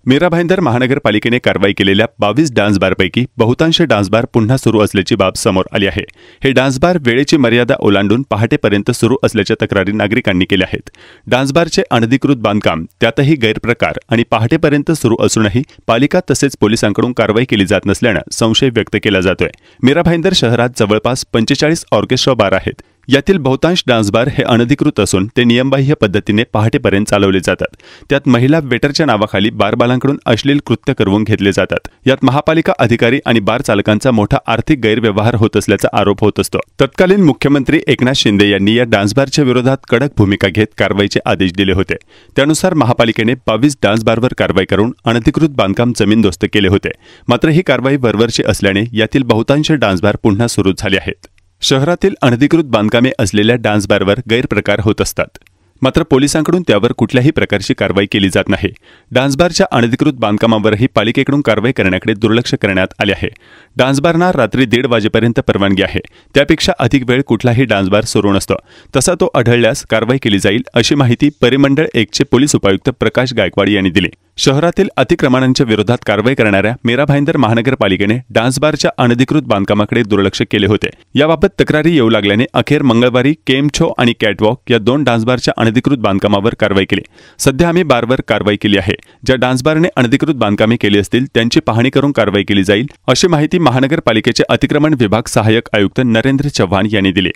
मीरा भाईंदर महानगरपालिकेने कारवाई केलेल्या 22 डान्स बारपैकी बहुतांश डान्स बार पुन्हा सुरू असल्याची बाब समोर आली आहे। हे डान्स बार वेळेची मर्यादा ओलांडून पहाटेपर्यंत सुरू असल्याच्या तक्रारी नागरिकांनी केल्या आहेत। डान्स बारचे अनधिकृत बांधकाम, त्यातही गैरप्रकार आणि पहाटेपर्यंत सुरू असूनही पालिका तसेच पोलिसांकडून कारवाई केली जात नसल्याने संशय व्यक्त केला जातोय। मीरा भाईंदर शहरात जवळपास 45 ऑर्केस्ट्रा बार आहेत। यातील बहुतांश डान्स बार हे अनधिकृत असून ते नियमबाह्य पद्धतीने पहाटेपर्यंत चालवले जातात। त्यात महिला वेटरच्या नावाखाली बारबालांकडून अश्लील कृत्य करवून घेतले जातात। यात महापालिका अधिकारी आणि बार चालकांचा मोठा आर्थिक गैरव्यवहार होत असल्याचा आरोप होत असतो। तत्कालीन मुख्यमंत्री एकनाथ शिंदे यांनी या डान्स बारच्या विरोधात कडक भूमिका घेत कारवाईचे आदेश दिले होते। त्यानुसार महापालिकेने 22 डान्स बारवर कारवाई करून अनधिकृत बांधकाम जमीनदोस्त केले होते। मात्र ही कारवाई वरवरची असल्याने यातील बहुतांश डान्स बार पुन्हा सुरू झाले आहेत। शहरातील अनधिकृत बांधकामे असलेल्या डान्स बारवर गैरप्रकार होत असतात, मात्र पोलिसांकडून त्यावर कुठल्याही प्रकारची कारवाई केली जात नाही। डान्स बारच्या अनधिकृत बांधकामावरही पालिकेकडून कारवाई करण्याकडे दुर्लक्ष करण्यात आले आहे। डान्स बारना रात्री 1:30 वाजेपर्यंत परवानगी आहे, त्यापेक्षा अधिक वेळ कुठलाही डान्स बार सुरू नसतो। तसा तो आढळल्यास कारवाई केली जाईल, अशी माहिती परिमंडळ 1 चे पोलीस उपायुक्त प्रकाश गायकवाड यांनी दिली। शहरातील अतिक्रमणांच्या विरोधात कारवाई करणाऱ्या मीरा भाईंदर महानगरपालिकेने डान्स बारच्या अनधिकृत बांधकामाकडे दुर्लक्ष केले होते। याबाबत तक्रारी येऊ लागल्याने अखेर मंगळवारी केमछो आणि कॅटवॉक या 2 डान्स बारच्या अनधिकृत बांधकामावर कारवाई केली। सध्या आम्ही बारवर कारवाई केली आहे। ज्या डान्स बारने अनधिकृत बांधकामे केली असतील त्यांची पाहणी करून कारवाई केली जाईल, अशी माहिती महानगरपालिकेचे अतिक्रमण विभाग सहाय्यक आयुक्त नरेंद्र चव्हाण यांनी दिली।